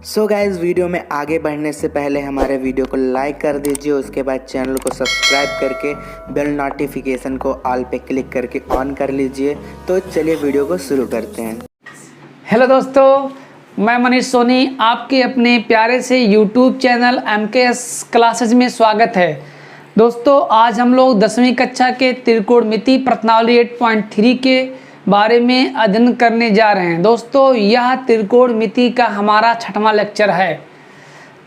So guys, video में आगे बढ़ने से पहले हमारे वीडियो को लाइक कर दीजिए। उसके बाद चैनल को सब्सक्राइब करके बेल नोटिफिकेशन को ऑल पे क्लिक करके ऑन कर लीजिए। तो चलिए वीडियो को शुरू करते हैं। हेलो दोस्तों, मैं मनीष सोनी, आपके अपने प्यारे से यूट्यूब चैनल MKS क्लासेज में स्वागत है। दोस्तों, आज हम लोग 10वीं कक्षा के त्रिकोणमिति प्रश्नावली 8.3 के बारे में अध्ययन करने जा रहे हैं। दोस्तों, यह त्रिकोणमिति का हमारा 6वां लेक्चर है।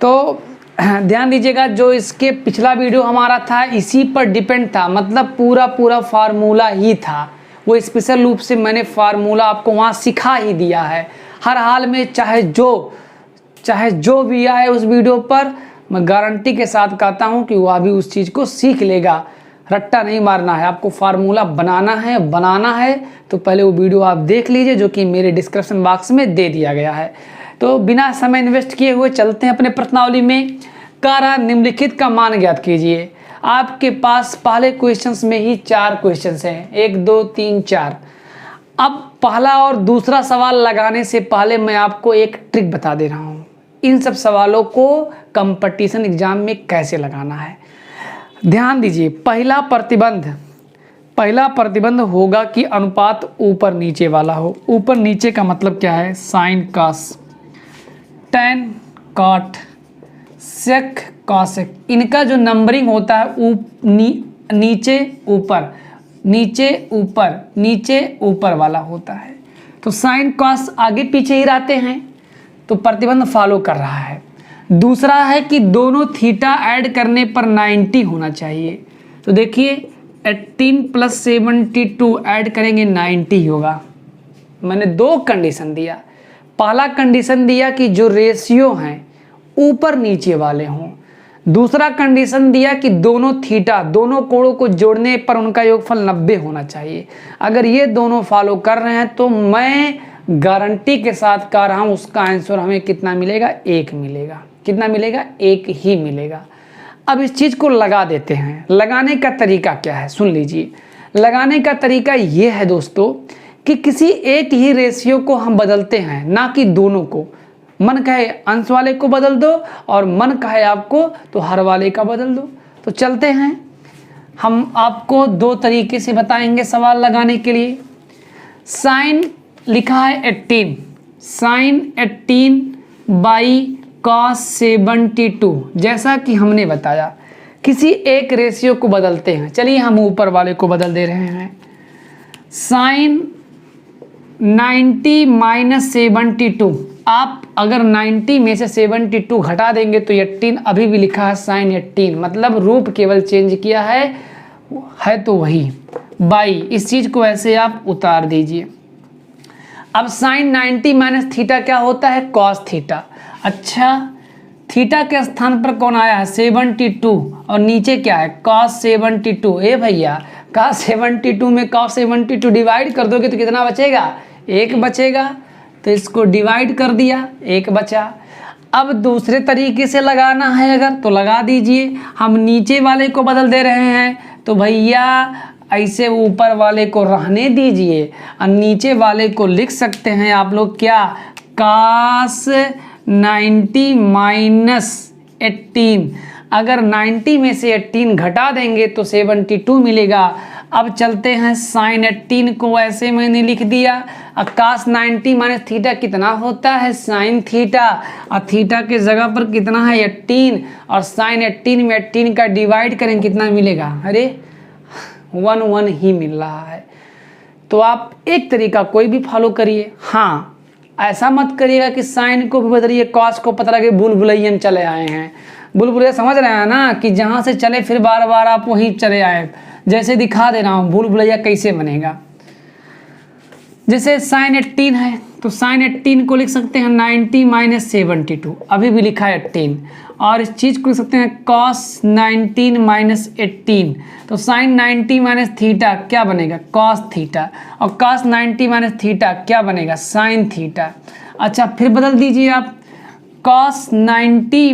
तो ध्यान दीजिएगा, जो इसके पिछला वीडियो हमारा था इसी पर डिपेंड था, मतलब पूरा फार्मूला ही था। वो स्पेशल रूप से मैंने फार्मूला आपको वहाँ सिखा ही दिया है। हर हाल में चाहे जो भी आए उस वीडियो पर, मैं गारंटी के साथ कहता हूँ कि वह भी उस चीज़ को सीख लेगा। रट्टा नहीं मारना है, आपको फार्मूला बनाना है तो पहले वो वीडियो आप देख लीजिए, जो कि मेरे डिस्क्रिप्शन बॉक्स में दे दिया गया है। तो बिना समय इन्वेस्ट किए हुए चलते हैं अपने प्रश्नावली में। कारा निम्नलिखित का मान ज्ञात कीजिए। आपके पास पहले क्वेश्चंस में ही 4 क्वेश्चंस हैं, 1 2 3 4। अब पहला और दूसरा सवाल लगाने से पहले मैं आपको एक ट्रिक बता दे रहा हूँ। इन सब सवालों को कंपटीशन एग्जाम में कैसे लगाना है, ध्यान दीजिए। पहला प्रतिबंध होगा कि अनुपात ऊपर नीचे वाला हो। ऊपर नीचे का मतलब क्या है? Sine cos, tan cot, sec cosec. इनका जो नंबरिंग होता है नीचे ऊपर नीचे ऊपर नीचे ऊपर वाला होता है। तो साइन कॉस आगे पीछे ही रहते हैं, तो प्रतिबंध फॉलो कर रहा है। दूसरा है कि दोनों थीटा ऐड करने पर 90 होना चाहिए। तो देखिए 18 + 72 ऐड करेंगे 90 होगा। मैंने 2 कंडीशन दिया। पहला कंडीशन दिया कि जो रेशियो हैं ऊपर नीचे वाले हों। दूसरा कंडीशन दिया कि दोनों कोणों को जोड़ने पर उनका योगफल 90 होना चाहिए। अगर ये दोनों फॉलो कर रहे हैं तो मैं गारंटी के साथ कह रहा हूँ उसका आंसर हमें कितना मिलेगा? 1 मिलेगा। कितना मिलेगा? 1 ही मिलेगा। अब इस चीज़ को लगा देते हैं। लगाने का तरीका क्या है सुन लीजिए। लगाने का तरीका ये है दोस्तों कि किसी एक ही रेशियो को हम बदलते हैं, ना कि दोनों को। मन कहे अंश वाले को बदल दो और मन कहे आपको तो हर वाले का बदल दो। तो चलते हैं, हम आपको 2 तरीके से बताएंगे सवाल लगाने के लिए। साइन लिखा है 18, साइन 18 बाई cos 72। जैसा कि हमने बताया किसी एक रेशियो को बदलते हैं। चलिए हम ऊपर वाले को बदल दे रहे हैं। साइन 90 - 72। आप अगर 90 में से 72 घटा देंगे तो 18 अभी भी लिखा है साइन 18, मतलब रूप केवल चेंज किया है तो वही बाई। इस चीज़ को ऐसे आप उतार दीजिए। अब साइन 90 - थीटा क्या होता है? Cos theta. अच्छा, थीटा के स्थान पर कौन आया है? 72। और नीचे क्या है? कॉस 72। ए भैया, कॉस 72 में कॉस 72 डिवाइड कर दोगे तो कितना बचेगा? 1 बचेगा। तो इसको डिवाइड कर दिया, 1 बचा। अब दूसरे तरीके से लगाना है अगर तो लगा दीजिए। हम नीचे वाले को बदल दे रहे हैं तो भैया ऐसे ऊपर वाले को रहने दीजिए और नीचे वाले को लिख सकते हैं आप लोग क्या? cos 90 - 18। अगर 90 में से 18 घटा देंगे तो 72 मिलेगा। अब चलते हैं, साइन 18 को ऐसे मैंने लिख दिया। अब cos 90 - थीटा कितना होता है? Sine theta. और थीटा के जगह पर कितना है? 18। और साइन 18 में 18 का डिवाइड करें कितना मिलेगा? अरे 1 ही मिल रहा है। तो आप एक तरीका कोई भी फॉलो करिए। हाँ, ऐसा मत करिएगा कि साइन को भी बदलिए, कॉस को पता लगे भूल-भुलैया में चले आए हैं। भूल-भुलैया समझ रहे हैं ना, कि जहाँ से चले फिर बार आप वहीं चले आए। जैसे दिखा दे रहा हूँ भूल-भुलैया कैसे बनेगा। जैसे साइन 18 है तो साइन 18 को लिख सकते हैं 90 - 72, अभी भी लिखा है 18। और इस चीज़ को लिख सकते हैं cos 19 - 18। तो साइन 90 - थीटा क्या बनेगा? cos theta. और cos 90 - थीटा क्या बनेगा? Sine theta. अच्छा, फिर बदल दीजिए आप cos 90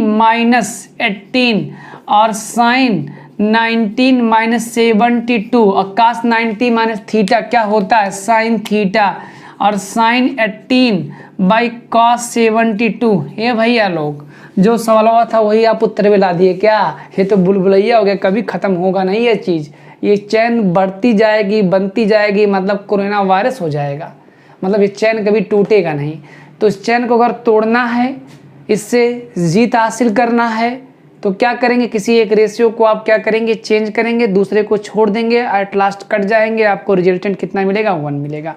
- 18 और साइन 19 - 72। और cos 90 - थीटा क्या होता है? Sine theta. और साइन 18 बाई cos 72। ये भैया लोग जो सवाल हुआ था वही आप उत्तर में ला दिए क्या? ये तो बुलबुलैया हो गया, कभी ख़त्म होगा नहीं ये चीज़। ये चैन बढ़ती जाएगी, बनती जाएगी, मतलब कोरोना वायरस हो जाएगा, मतलब ये चैन कभी टूटेगा नहीं। तो इस चैन को अगर तोड़ना है, इससे जीत हासिल करना है, तो क्या करेंगे? किसी एक रेशियो को आप क्या करेंगे? चेंज करेंगे, दूसरे को छोड़ देंगे, एट लास्ट कट जाएंगे, आपको रिजल्टेंट कितना मिलेगा? 1 मिलेगा।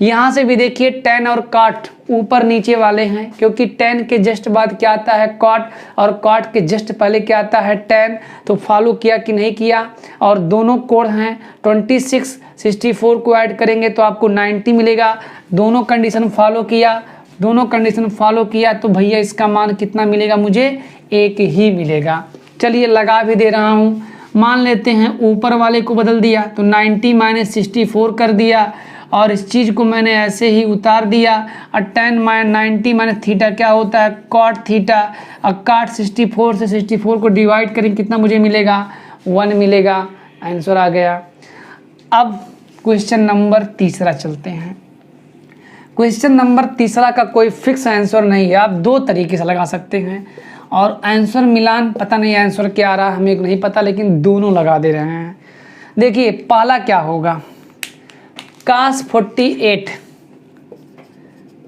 यहाँ से भी देखिए tan और cot ऊपर नीचे वाले हैं, क्योंकि tan के जस्ट बाद क्या आता है? cot, और cot के जस्ट पहले क्या आता है? tan। तो फॉलो किया कि नहीं किया? और दोनों कोड हैं 26, 64 को ऐड करेंगे तो आपको 90 मिलेगा। दोनों कंडीशन फॉलो किया, दोनों कंडीशन फॉलो किया तो भैया इसका मान कितना मिलेगा? मुझे 1 ही मिलेगा। चलिए लगा भी दे रहा हूँ। मान लेते हैं ऊपर वाले को बदल दिया तो 90 - 64 कर दिया, और इस चीज़ को मैंने ऐसे ही उतार दिया। और tan - 90 - थीटा क्या होता है? cot theta. और cot 64 से 64 को डिवाइड करें, कितना मुझे मिलेगा? 1 मिलेगा। आंसर आ गया। अब क्वेश्चन नंबर तीसरा चलते हैं। क्वेश्चन नंबर तीसरा का कोई फिक्स आंसर नहीं है, आप 2 तरीके से लगा सकते हैं, और आंसर मिलान पता नहीं आंसर क्या आ रहा है, हमें नहीं पता, लेकिन दोनों लगा दे रहे हैं। देखिए पहला क्या होगा? cos 48,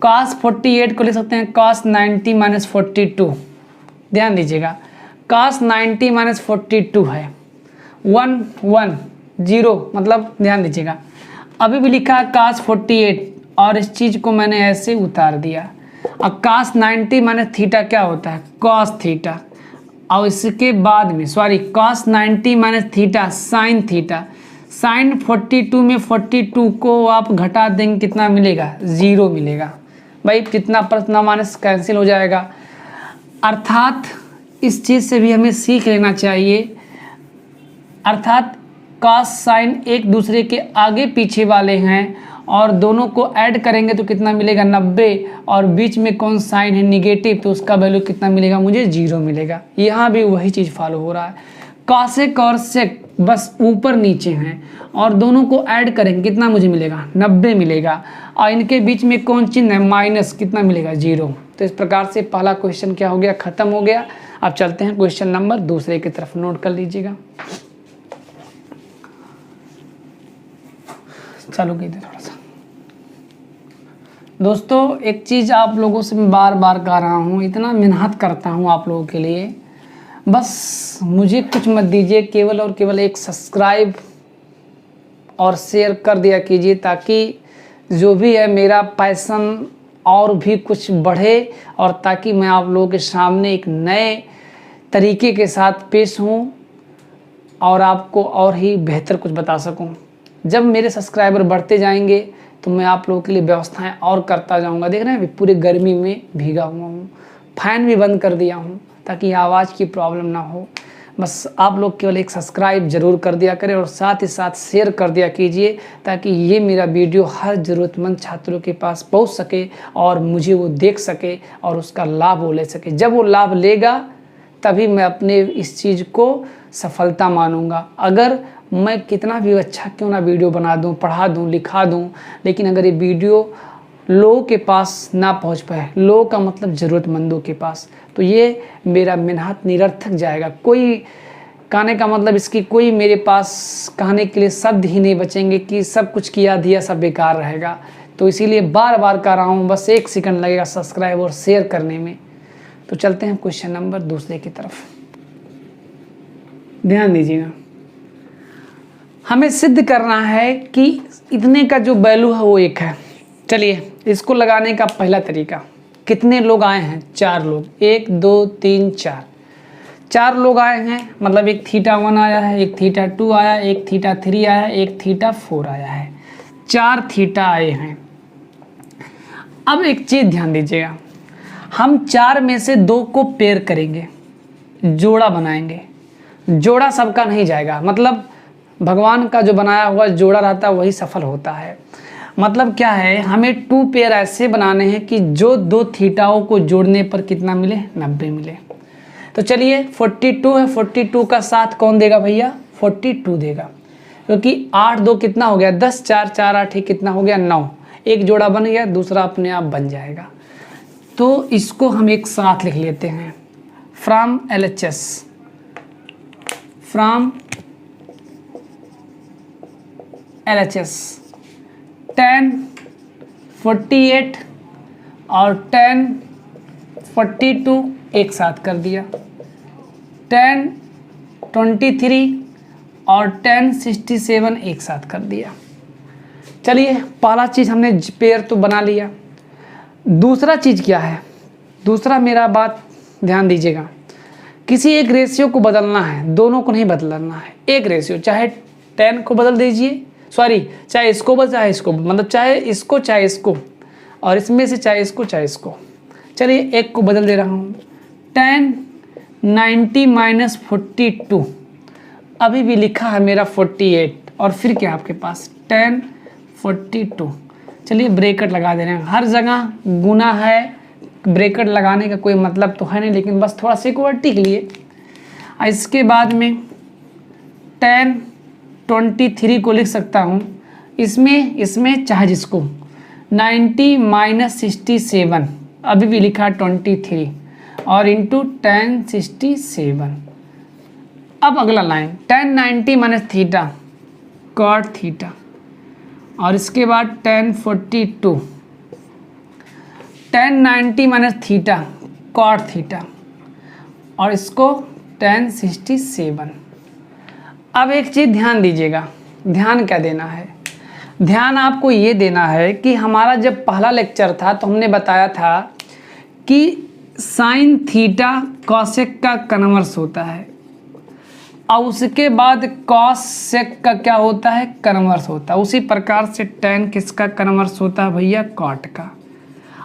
cos 48 को लिख सकते हैं cos 90 - 42। ध्यान दीजिएगा, cos 90 - 42 है 1 1 0, मतलब ध्यान दीजिएगा अभी भी लिखा है cos 48, और इस चीज़ को मैंने ऐसे उतार दिया। अब cos 90 - थीटा क्या होता है? cos theta. और इसके बाद में cos 90 - theta sin theta. sin 42 में 42 को आप घटा देंगे, कितना मिलेगा? 0 मिलेगा। भाई जितना प्लस ना माइनस कैंसिल हो जाएगा। अर्थात इस चीज़ से भी हमें सीख लेना चाहिए, अर्थात cos sin एक दूसरे के आगे पीछे वाले हैं, और दोनों को ऐड करेंगे तो कितना मिलेगा? 90, और बीच में कौन साइन है? निगेटिव, तो उसका वैल्यू कितना मिलेगा? मुझे 0 मिलेगा। यहाँ भी वही चीज़ फॉलो हो रहा है। कॉसेक और सेक बस ऊपर नीचे हैं, और दोनों को ऐड करेंगे, कितना मुझे मिलेगा? 90 मिलेगा। और इनके बीच में कौन चिन्ह है? माइनस, कितना मिलेगा? 0। तो इस प्रकार से पहला क्वेश्चन क्या हो गया? ख़त्म हो गया। अब चलते हैं क्वेश्चन नंबर दूसरे की तरफ, नोट कर लीजिएगा। चालू कीजिए थोड़ा सा। दोस्तों एक चीज़ आप लोगों से मैं बार बार कह रहा हूँ, इतना मेहनत करता हूँ आप लोगों के लिए, बस मुझे कुछ मत दीजिए, केवल और केवल एक सब्सक्राइब और शेयर कर दिया कीजिए, ताकि जो भी है मेरा पैशन और भी कुछ बढ़े, और ताकि मैं आप लोगों के सामने एक नए तरीके के साथ पेश हूँ और आपको और ही बेहतर कुछ बता सकूँ। जब मेरे सब्सक्राइबर बढ़ते जाएंगे तो मैं आप लोगों के लिए व्यवस्थाएं और करता जाऊंगा। देख रहे हैं पूरे गर्मी में भीगा हुआ हूँ, फ़ैन भी बंद कर दिया हूँ ताकि आवाज़ की प्रॉब्लम ना हो। बस आप लोग केवल एक सब्सक्राइब ज़रूर कर दिया करें, और साथ ही साथ शेयर कर दिया कीजिए, ताकि ये मेरा वीडियो हर ज़रूरतमंद छात्रों के पास पहुंच सके, और मुझे वो देख सके और उसका लाभ वो ले सके। जब वो लाभ लेगा तभी मैं अपने इस चीज़ को सफलता मानूंगा। अगर मैं कितना भी अच्छा क्यों ना वीडियो बना दूं, पढ़ा दूं, लिखा दूं, लेकिन अगर ये वीडियो लोगों के पास ना पहुंच पाए, लोगों का मतलब ज़रूरतमंदों के पास, तो ये मेरा मेहनत निरर्थक जाएगा। कोई कहने का मतलब इसकी कोई मेरे पास कहने के लिए शब्द ही नहीं बचेंगे कि सब कुछ किया दिया सब बेकार रहेगा। तो इसीलिए बार बार कह रहा हूँ, बस 1 सेकंड लगेगा सब्सक्राइब और शेयर करने में। तो चलते हैं क्वेश्चन नंबर दूसरे की तरफ। ध्यान दीजिएगा, हमें सिद्ध करना है कि इतने का जो वैल्यू है वो 1 है। चलिए इसको लगाने का पहला तरीका, कितने लोग आए हैं? 4 लोग, 1 2 3 4, 4 लोग आए हैं, मतलब एक θ1 आया है, एक θ2 आया, एक θ3 आया, एक θ4 आया है, 4 थीटा आए हैं। अब एक चीज़ ध्यान दीजिएगा, हम 4 में से 2 को पेयर करेंगे, जोड़ा बनाएंगे। जोड़ा सबका नहीं जाएगा, मतलब भगवान का जो बनाया हुआ जोड़ा रहता है वही सफल होता है। मतलब क्या है, हमें 2 पेयर ऐसे बनाने हैं कि जो 2 थीटाओं को जोड़ने पर कितना मिले? 90 मिले। तो चलिए 42 है, 42 का साथ कौन देगा भैया? 42 देगा, क्योंकि 8 2 कितना हो गया? 10, 4 4 8 कितना हो गया? 9। एक जोड़ा बन गया, दूसरा अपने आप बन जाएगा। तो इसको हम एक साथ लिख लेते हैं, फ्रॉम LHS, फ्रॉम LHS 10 48 और 10 42 एक साथ कर दिया, 10 23 और 10 67 एक साथ कर दिया। चलिए पहला चीज़ हमने पेयर तो बना लिया। दूसरा चीज़ क्या है, दूसरा मेरा बात ध्यान दीजिएगा, किसी एक रेशियो को बदलना है, दोनों को नहीं बदलना है। एक रेशियो, चाहे 10 को बदल दीजिए, सॉरी चाहे इसको बदल चाहे इसको, मतलब चाहे इसको और इसमें से चाहे इसको। चलिए एक को बदल दे रहा हूँ, 10 90 माइनस 42, अभी भी लिखा है मेरा 48 और फिर क्या आपके पास 10 42। चलिए ब्रैकेट लगा दे रहे हैं, हर जगह गुना है, ब्रैकेट लगाने का कोई मतलब तो है नहीं, लेकिन बस थोड़ा सिक्योरिटी के लिए। इसके बाद में 10 23 को लिख सकता हूँ, इसमें चाहे जिसको 90 माइनस 67, अभी भी लिखा 23 और इंटू 10 67। अब अगला line 10 90 minus theta cot theta और इसके बाद 10 42, 10 90 माइनस थीटा कॉट थीटा और इसको 10 67। अब एक चीज़ ध्यान दीजिएगा, ध्यान क्या देना है, ध्यान आपको ये देना है कि हमारा जब पहला लेक्चर था तो हमने बताया था कि साइन थीटा कॉसेक का कन्वर्स होता है और उसके बाद कॉस सेक का क्या होता है, कन्वर्स होता है। उसी प्रकार से tan किसका कन्वर्स होता है भैया, कॉट का।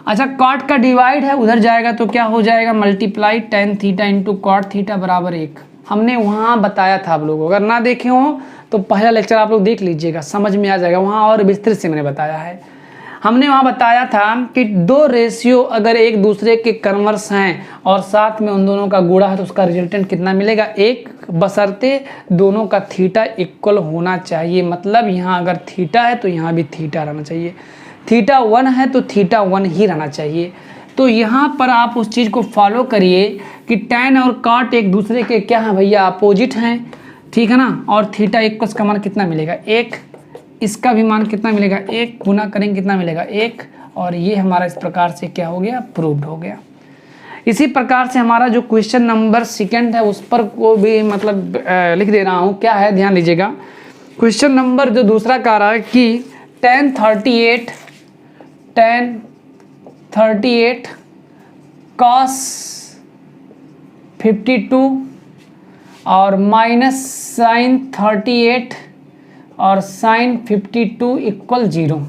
अच्छा कॉट का डिवाइड है, उधर जाएगा तो क्या हो जाएगा, multiply tan theta into cot theta बराबर 1। हमने वहाँ बताया था, आप लोग अगर ना देखे हो तो पहला लेक्चर आप लोग देख लीजिएगा, समझ में आ जाएगा, वहाँ और विस्तृत से मैंने बताया है। हमने वहाँ बताया था कि दो रेशियो अगर एक दूसरे के कन्वर्स हैं और साथ में उन दोनों का गुणा है तो उसका रिजल्टेंट कितना मिलेगा, 1, बशर्ते दोनों का थीटा इक्वल होना चाहिए। मतलब यहाँ अगर थीटा है तो यहाँ भी थीटा रहना चाहिए, थीटा 1 है तो थीटा 1 ही रहना चाहिए। तो यहाँ पर आप उस चीज़ को फॉलो करिए कि tan और cot एक दूसरे के क्या हैं भैया, अपोजिट हैं, ठीक है ना। और थीटा 1 का मान कितना मिलेगा, 1, इसका भी मान कितना मिलेगा, 1, गुना करेंगे कितना मिलेगा, 1, और ये हमारा इस प्रकार से क्या हो गया, प्रूव्ड हो गया। इसी प्रकार से हमारा जो क्वेश्चन नंबर 2 है उस पर को भी मतलब लिख दे रहा हूँ, क्या है ध्यान दीजिएगा। क्वेश्चन नंबर जो दूसरा कह रहा है कि tan 38 cos 52 और माइनस साइन 38 और साइन 52 इक्वल 0।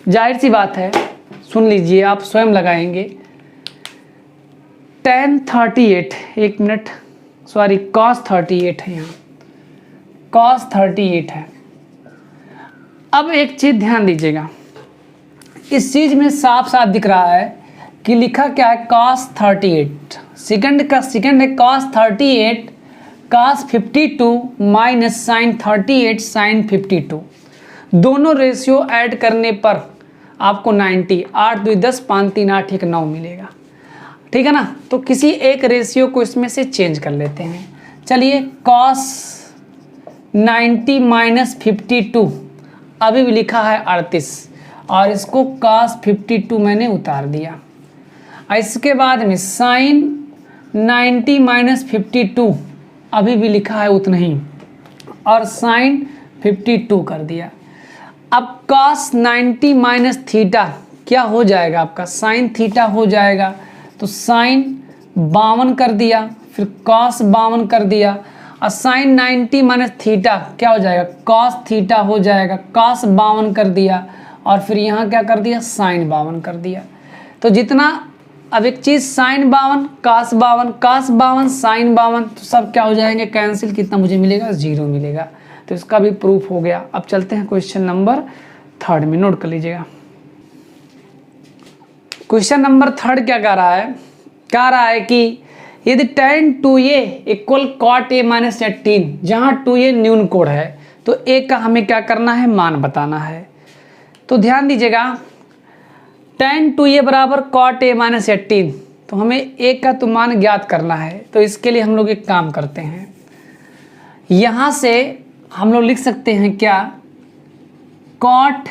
जाहिर सी बात है, सुन लीजिए, आप स्वयं लगाएंगे। tan 38, एक मिनट, सॉरी cos 38 है, यहाँ cos 38 है। अब एक चीज़ ध्यान दीजिएगा, इस चीज़ में साफ साफ दिख रहा है कि लिखा क्या है, cos 38, सेकंड का सेकंड है cos 38 cos 52 minus sine 38 sine 52। दोनों रेशियो ऐड करने पर आपको 90, 8 2 10 5 3 8 1 9 मिलेगा, ठीक है ना। तो किसी एक रेशियो को इसमें से चेंज कर लेते हैं। चलिए cos 90 माइनस 52, अभी भी लिखा है 38 और इसको cos 52 मैंने उतार दिया। इसके बाद में साइन 90 माइनस 52, अभी भी लिखा है उतना ही और साइन 52 कर दिया। अब cos 90 माइनस थीटा क्या हो जाएगा आपका, साइन थीटा हो जाएगा, तो साइन 52 कर दिया, फिर cos 52 कर दिया और साइन 90 माइनस थीटा क्या हो जाएगा, cos थीटा हो जाएगा, cos 52 कर दिया और फिर यहाँ क्या कर दिया, साइन 52 कर दिया। तो जितना, अब एक चीज़ साइन 52 cos 52 साइन 52, तो सब क्या हो जाएंगे, कैंसिल, कितना मुझे मिलेगा, 0 मिलेगा। तो इसका भी प्रूफ हो गया। अब चलते हैं क्वेश्चन नंबर 3 में, नोट कर लीजिएगा। क्वेश्चन नंबर 3 क्या कह रहा है कि यदि tan 2a equal cot a minus 18, जहाँ 2a न्यून कोड है तो a का हमें क्या करना है, मान बताना है। तो ध्यान दीजिएगा, tan 2a बराबर cot a माइनस 18। तो हमें a का तो मान ज्ञात करना है, तो इसके लिए हम लोग एक काम करते हैं, यहाँ से हम लोग लिख सकते हैं क्या, cot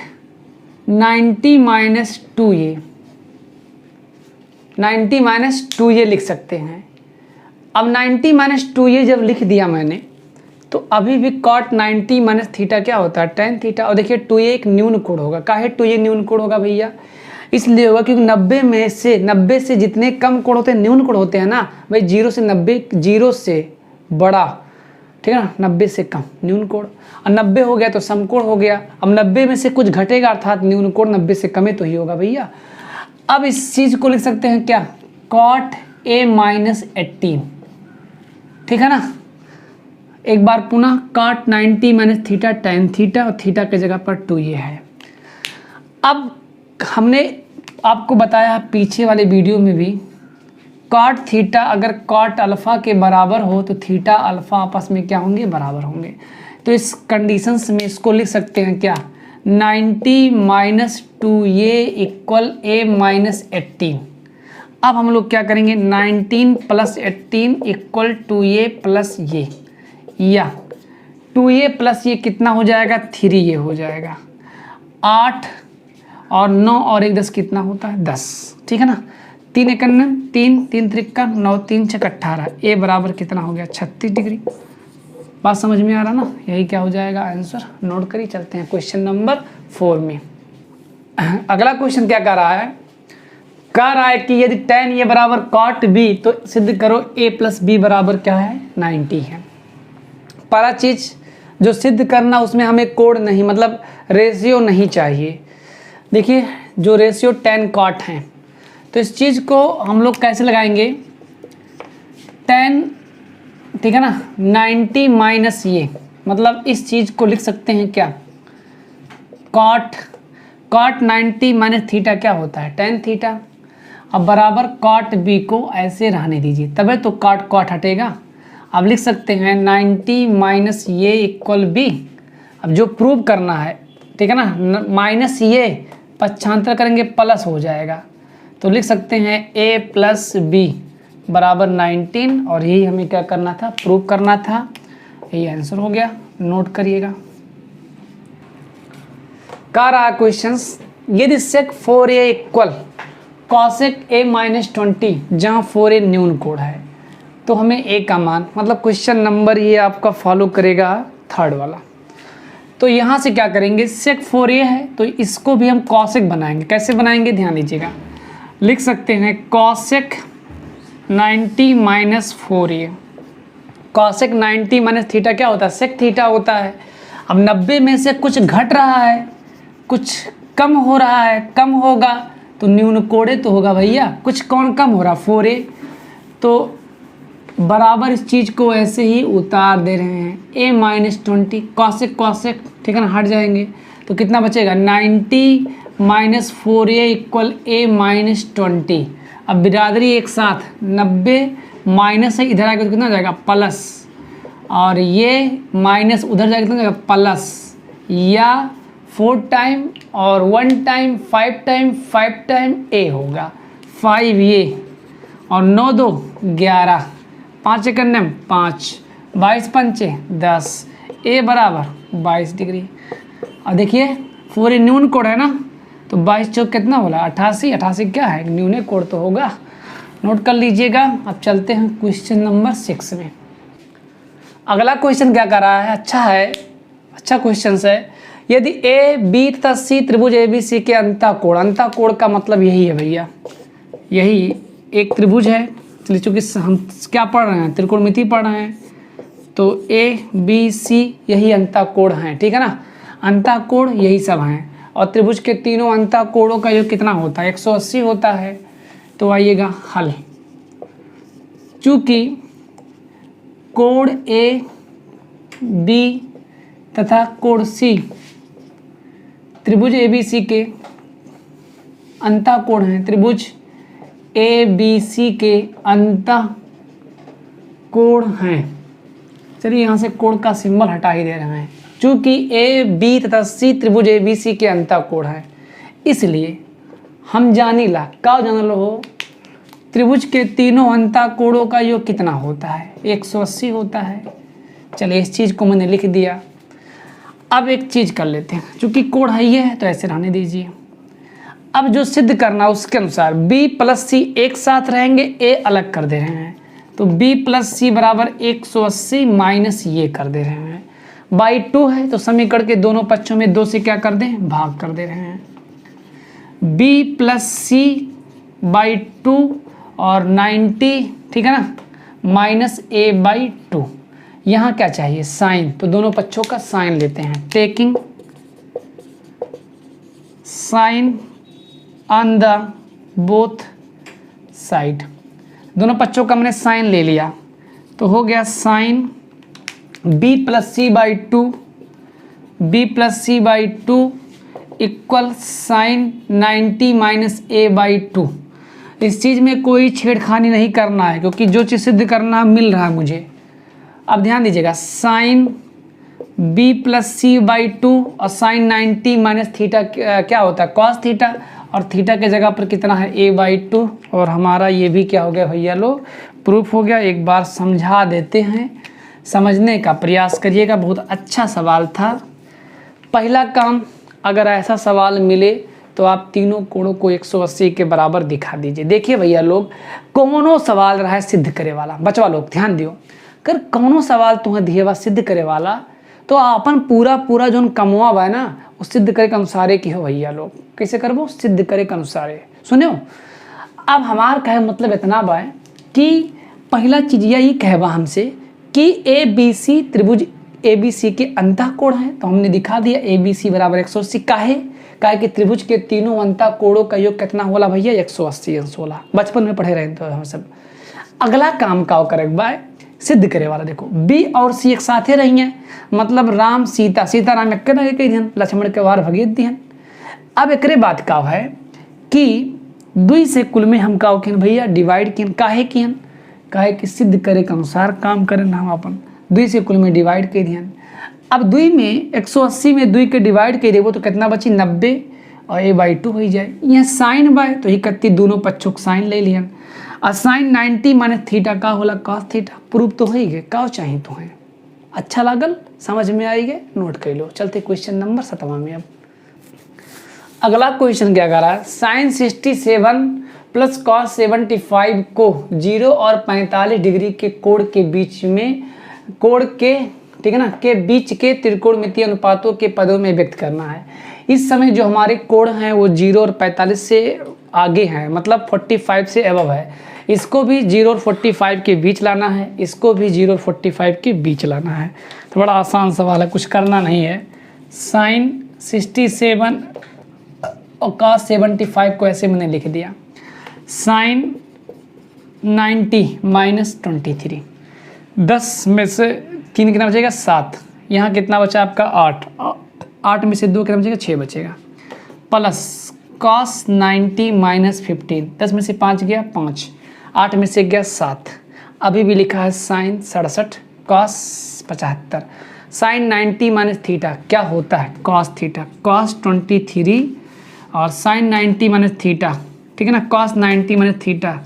90 minus 2a, 90 minus 2a लिख सकते हैं। अब 90 माइनस 2a जब लिख दिया मैंने, तो अभी भी cot 90 माइनस थीटा क्या होता है, tan थीटा। और देखिए 2a एक न्यून कोण होगा। काहे 2a न्यून कोण होगा भैया, इसलिए होगा क्योंकि 90 से जितने कम कोण होते हैं न्यून कोण होते हैं ना भाई, 0 से 90, 0 से बड़ा, ठीक है ना, 90 से कम न्यून कोण, और 90 हो गया तो समकोण हो गया। अब 90 में से कुछ घटेगा अर्थात न्यून कोण 90 से कम तो ही होगा भैया। अब इस चीज़ को लिख सकते हैं क्या, cot a माइनस 18, ठीक है ना। एक बार पुनः cot 90 minus theta tan theta, और थीटा के जगह पर 2a है। अब हमने आपको बताया पीछे वाले वीडियो में भी, cot थीटा अगर cot अल्फ़ा के बराबर हो तो थीटा अल्फ़ा आपस में क्या होंगे, बराबर होंगे। तो इस कंडीशंस में इसको लिख सकते हैं क्या, 90 minus 2a equal a minus 18। अब हम लोग क्या करेंगे, 19 प्लस 18 इक्वल 2a प्लस ये, या 2a प्लस ये कितना हो जाएगा, 3a हो जाएगा। 8 और 9 और 1 10 कितना होता है, 10, ठीक है ना। 3 1 3, 3 3 9, 3 6 18, a बराबर कितना हो गया, 36 डिग्री। बात समझ में आ रहा ना, यही क्या हो जाएगा आंसर। नोट करिए, चलते हैं क्वेश्चन नंबर 4 में। अगला क्वेश्चन क्या कर रहा है, कह रहा है कि यदि tan a बराबर cot b तो सिद्ध करो a प्लस b बराबर क्या है, 90 है। पहला चीज जो सिद्ध करना, उसमें हमें कोण नहीं, मतलब रेशियो नहीं चाहिए। देखिए जो रेशियो tan cot है, तो इस चीज़ को हम लोग कैसे लगाएंगे, tan, ठीक है ना, 90 माइनस ये, मतलब इस चीज़ को लिख सकते हैं क्या, cot 90 माइनस थीटा क्या होता है, tan थीटा। अब बराबर cot b को ऐसे रहने दीजिए, तबे तो cot हटेगा। अब लिख सकते हैं 90 माइनस ये इक्वल b। अब जो प्रूव करना है, ठीक है ना, माइनस ये पक्षांतर करेंगे प्लस हो जाएगा, तो लिख सकते हैं a प्लस बी बराबर 19, और यही हमें क्या करना था, प्रूव करना था। यही आंसर हो गया, नोट करिएगा। कह रहा क्वेश्चन, यदि sec 4a equal cosec a minus 20, जहाँ 4a न्यून कोण है, तो हमें a का मान, मतलब क्वेश्चन नंबर ये आपका फॉलो करेगा 3rd वाला। तो यहाँ से क्या करेंगे, sec 4a है तो इसको भी हम cosec बनाएंगे। कैसे बनाएंगे, ध्यान दीजिएगा, लिख सकते हैं cosec 90 minus 4a। cosec 90 minus theta क्या होता है, sec थीटा होता है। अब 90 में से कुछ घट रहा है, कुछ कम हो रहा है, कम होगा तो न्यून कोणे तो होगा भैया। कुछ कौन कम हो रहा, 4a, तो बराबर इस चीज़ को ऐसे ही उतार दे रहे हैं, a माइनस 20, cosec, ठीक है ना, हट जाएंगे तो कितना बचेगा, 90 minus 4a equal a minus 20। अब बिरादरी एक साथ, 90 माइनस है, इधर आएगा तो कितना हो जाएगा, प्लस, और ये माइनस उधर जाएगा कितना हो जाएगा, प्लस, या 4 टाइम और 1 टाइम 5 टाइम 5 टाइम a होगा, 5a, और 9 2 11, 5 1 5, 22 पंचे 10, a बराबर 22 डिग्री। और देखिए 4a न्यून कोण है ना, तो 22 चौक कितना बोला, 88, 88 क्या है, न्यून कोण तो होगा। नोट कर लीजिएगा। अब चलते हैं क्वेश्चन नंबर 6 में। अगला क्वेश्चन क्या कर रहा है, अच्छा क्वेश्चन है। यदि ए बी तथा सी त्रिभुज ए बी सी के अंतःकोण का मतलब यही है भैया, यही एक त्रिभुज है। चलिए चूँकि हम क्या पढ़ रहे हैं, त्रिकोणमिति पढ़ रहे हैं, तो ए बी सी यही अंतःकोण हैं, ठीक है ना। अंतःकोण यही सब हैं, और त्रिभुज के तीनों अंतःकोणों का योग कितना होता है, 180 होता है। तो आइएगा हल। चूँकि कोण ए बी तथा कोण सी त्रिभुज ए बी सी के अंतःकोण हैं, त्रिभुज ए बी सी के अंतःकोण हैं। चलिए यहाँ से कोण का सिंबल हटा ही दे रहे हैं। चूँकि ए बी तथा सी त्रिभुज ए बी सी के अंतःकोण हैं, इसलिए हम जानीला का जानल हो त्रिभुज के तीनों अंता कोणों का योग कितना होता है, 180 होता है। चलिए इस चीज़ को मैंने लिख दिया। अब एक चीज़ कर लेते हैं, चूंकि कोण है ये है तो ऐसे रहने दीजिए। अब जो सिद्ध करना उसके अनुसार b प्लस सी एक साथ रहेंगे, a अलग कर दे रहे हैं, तो b प्लस सी बराबर 180 माइनस ये कर दे रहे हैं बाई 2 है, तो समीकरण के दोनों पक्षों में 2 से क्या कर दें, भाग कर दे रहे हैं। b प्लस सी बाई 2 और 90, ठीक है ना, माइनस a बाई 2। यहाँ क्या चाहिए, साइन, तो दोनों पक्षों का साइन लेते हैं। Taking sine on the both side, दोनों पक्षों का मैंने साइन ले लिया, तो हो गया sine b plus C by 2, b plus C by 2 equal sine 90 minus a by 2। इस चीज़ में कोई छेड़खानी नहीं करना है, क्योंकि जो चीज़ सिद्ध करना मिल रहा है मुझे। अब ध्यान दीजिएगा, sine b plus C by 2 और साइन 90 माइनस थीटा क्या होता है, कॉस थीटा, और थीटा के जगह पर कितना है, a बाई 2। और हमारा ये भी क्या हो गया भैया लोग, प्रूफ हो गया। एक बार समझा देते हैं, समझने का प्रयास करिएगा। बहुत अच्छा सवाल था। पहला काम, अगर ऐसा सवाल मिले तो आप तीनों कोणों को 180 के बराबर दिखा दीजिए। देखिए भैया लोग, कौनो सवाल रहा है सिद्ध करे वाला, बचवा लोग ध्यान दियो, अगर कौनो सवाल तुम्हें दिए बा सिद्ध करे वाला, तो अपन पूरा जो कमवा बा ना, वो सिद्ध करे के अनुसारे की हो भैया लोग। कैसे करबो, सिद्ध करे के अनुसारे। सुनो, अब हमार कहे मतलब इतना बा कि पहला चीज यही कहबा हमसे कि ABC त्रिभुज ABC के अंतः कोण है, तो हमने दिखा दिया ABC बराबर 180। काहे कि त्रिभुज के तीनों अंतः कोणों का योग कितना होला भैया, 180 अंश होला। बचपन में पढ़े रहे तो हम सब। अगला काम का करे बा, सिद्ध करे वाला। देखो B और C एक साथे रही हैं, मतलब राम सीता, सीता राम एक ना कही दिहन, लक्ष्मण के वार भगेत दिहन। अब एकरे बात का है कि 2 से कुल में हम का किन भैया डिवाइड किन, काहे किन, काहे कि सिद्ध करे के अनुसार काम करें हम अपन। 2 से कुल में डिवाइड कर दिहन। अब 2 में 180 में 2 के डिवाइड कर देवो तो कितना बची, 90, और a बाई 2 हो जाए। यहाँ साइन बाय, तो ही कत्ती दोनों पक्षों को साइन ले लिहन। और साइन 90 माइनस थीटा का होला कॉस थीटा। प्रूफ तो हो ही गए, का चाहिए तो है। अच्छा लागल, समझ में आई गए, नोट कर लो। चलते क्वेश्चन नंबर 7वां में। अब अगला क्वेश्चन क्या कर रहा है, साइन 67 प्लस कॉस 75 को 0 और 45 डिग्री के कोण के बीच में, कोण के, ठीक है ना, के बीच के त्रिकोणमितीय अनुपातों के पदों में व्यक्त करना है। इस समय जो हमारे कोण हैं वो 0 और 45 से आगे हैं, मतलब 45 से अबव है। इसको भी 0 और 45 के बीच लाना है, इसको भी 0 और 45 के बीच लाना है। तो बड़ा आसान सवाल है, कुछ करना नहीं है। साइन 67 और कॉस 75 को ऐसे मैंने लिख दिया। साइन 90 माइनस 23, 10 में से 3 कितना बचेगा, 7। यहाँ कितना बचा आपका, 8 में से 2 कितना बचेगा, 6 बचेगा। प्लस कॉस 90 माइनस 15, 10 में से 5 गया 5, 8 में से गया 7। अभी भी लिखा है sine 67 cos 75। Sine 90 minus theta क्या होता है, कॉस थीटा, कॉस 23, और साइन 90 माइनस थीटा, ठीक है ना, cos 90 minus theta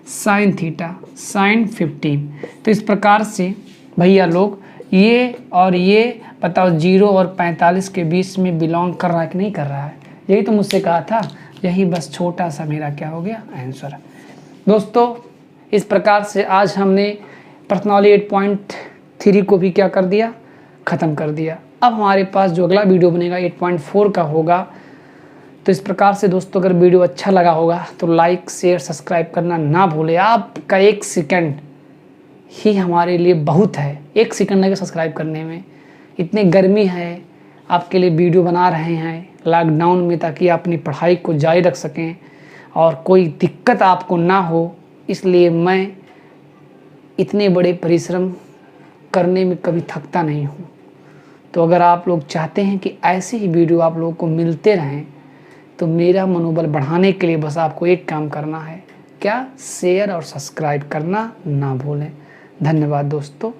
sine theta, sine 15। तो इस प्रकार से भैया लोग ये और ये बताओ 0 और 45 के बीच में बिलोंग कर रहा है कि नहीं कर रहा है। यही तो मुझसे कहा था, यही बस छोटा सा मेरा क्या हो गया, आंसर। दोस्तों इस प्रकार से आज हमने पर्सनॉली 8.3 को भी क्या कर दिया, ख़त्म कर दिया। अब हमारे पास जो अगला वीडियो बनेगा 8.4 का होगा। तो इस प्रकार से दोस्तों अगर वीडियो अच्छा लगा होगा तो लाइक शेयर सब्सक्राइब करना ना भूलें। आपका 1 सेकंड ही हमारे लिए बहुत है, 1 सेकंड लगे सब्सक्राइब करने में। इतनी गर्मी है, आपके लिए वीडियो बना रहे हैं लॉकडाउन में, ताकि आप अपनी पढ़ाई को जारी रख सकें और कोई दिक्कत आपको ना हो। इसलिए मैं इतने बड़े परिश्रम करने में कभी थकता नहीं हूँ। तो अगर आप लोग चाहते हैं कि ऐसे ही वीडियो आप लोगों को मिलते रहें, तो मेरा मनोबल बढ़ाने के लिए बस आपको एक काम करना है, क्या, शेयर और सब्सक्राइब करना ना भूलें। धन्यवाद दोस्तों।